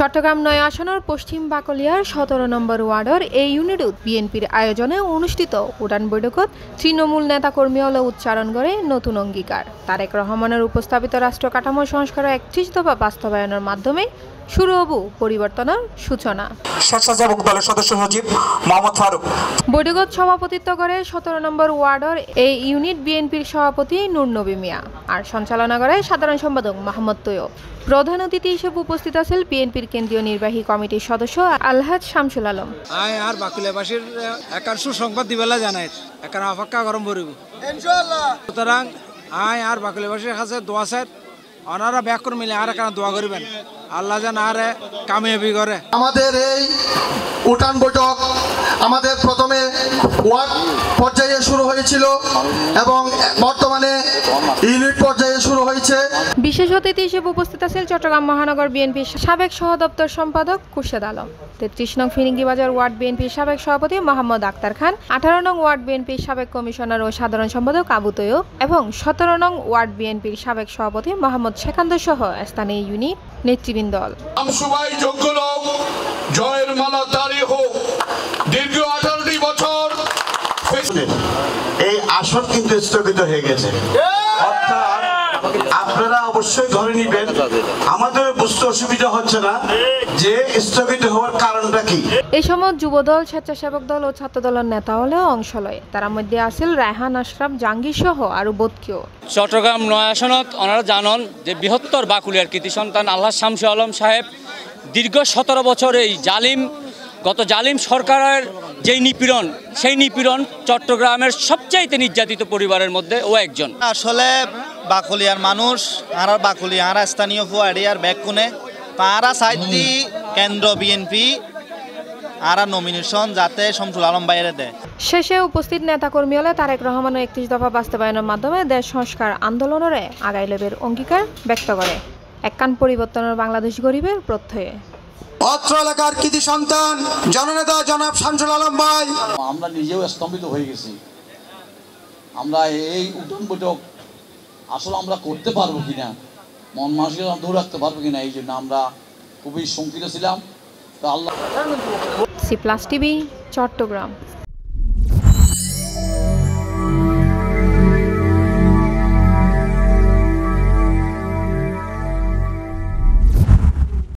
চট্টগ্রাম ৯ আসনের পশ্চিম বাকলিয়ার ১৭ নম্বর ওয়ার্ডের এই ইউনিটত বিএনপির আয়োজনে অনুষ্ঠিত উড়ান বৈঠকত তৃণমূল নেতাকর্মীরা উচ্চারণ করে নতুন অঙ্গীকার। তারেক রহমানের উপস্থাপিত রাষ্ট্র কাঠামো সংস্কারের ৩১ দফা বাস্তবায়নের মাধ্যমে শুরু হবু পরিবর্তনের সূচনা। স্বেচ্ছাসেবক দলের সদস্য সচিব মোহাম্মদ ফারুক বৈঠকত সভাপতিত্ব করে ১৭ নম্বর ওয়ার্ডের এই ইউনিট বিএনপির সভাপতি নূর নবী মিয়া আর সঞ্চালনা করে সাধারণ সম্পাদক মোহাম্মদ তৈয়ব। প্রধান অতিথি হিসেবে উপস্থিত আছেন বিএনপির কেন্দ্রীয় নির্বাহী কমিটির সদস্য আলহাজ শামসুল আলম। আর বাকুলিয়াবাসীর একার সুসংবাদ দিবেলা জানাই একার অপেক্ষা গরম পড়ব ইনশাআল্লাহ। সুতরাং আর বাকুলিয়াবাসীর কাছে দোয়া চাই, ওনারা ব্যাক করে মিলে আর এখানে দোয়া করবেন আল্লাহ যেন আর কামিয়াবি করে। আমাদের এই উঠান বৈঠক আমাদের প্রথমে ওয়ার্ড পর্যায়ে শুরু হয়েছিল এবং বর্তমানে ইউনিট পর্যায়ে শুরু হয়েছে। বিশেষ অতিথি হিসেবে উপস্থিত আছেন চট্টগ্রাম মহানগর বিএনপির সাবেক সহ দপ্তর সম্পাদক খুরশেদ আলম, ৩৩ নং ফিরিঙ্গিবাজার ওয়ার্ড বিএনপির সাবেক সভাপতি মোহাম্মদ আক্তার খান, ১৮ নং ওয়ার্ড বিএনপির সাবেক কমিশনার ও সাধারণ সম্পাদক আবু তৈয়ব এবং ১৭ নং ওয়ার্ড বিএনপির সাবেক সভাপতি মোহাম্মদ শেখান্দর সহ স্থানীয় ইউনিট নেতৃবৃন্দ। সবাই যোগ্য লোক জয়ের মালা তারি হোক। দীর্ঘ 18টি বছর এই আসন কিন্তু স্থগিত হয়ে গেছে। অর্থাৎ আপনারা অবশ্যই ধরে নিবেন, আমাদের বুঝতে অসুবিধা হচ্ছে না যে স্থগিত হওয়ার কারণটা কি। এই সময় যুবদল, স্বেচ্ছাসেবক দল ও ছাত্র দলের নেতা হলেও অংশ লয়। তার মধ্যে আছিল রায়হান আশরাফ, জাহাঙ্গীর সহ আরো বোধকেও। চট্টগ্রাম ৯ আসনত ওনারা জানন যে বৃহত্তর বাকুলিয়ার কৃতি সন্তান আলহাজ শামসুল আলম সাহেব দীর্ঘ ১৭ বছর এই গত জালিম সরকারের যেই নিপীড়ন, সেই নিপীড়ন চট্টগ্রামের সবচাইতে নির্যাতিত পরিবারের মধ্যে ও একজন। আসলে বাকুলিয়ার মানুষ আর বাকুলিয়া স্থানীয় ফুয়ারিয়ার ব্যাকুনে তারা সাইডটি কেন্দ্র বিএনপি আর নমিনেশন যাতে শামসুল আলম বাইরে দেয়। শেষে উপস্থিত নেতাকর্মী হলে তারেক রহমানের ৩১ দফা বাস্তবায়নের মাধ্যমে দেশ সংস্কার আন্দোলনের আগাই লেবের অঙ্গীকার ব্যক্ত করে। একখান পরিবর্তনের বাংলাদেশ গরিবের প্রত্যয়ে। অত্র এলাকার কৃতি সন্তান জননেতা জনাব শামসুল আলম ভাই, আমরা নিজেও স্তম্ভিত হয়ে গেছি। আমরা এই উঠান বৈঠক আসলে আমরা করতে পারবো কিনা, মন মানসিকতা ধরে রাখতে পারবো কিনা, এই জন্য আমরা খুবই শঙ্কিত ছিলাম। তা আল্লাহ। C plus TV, Chittagong.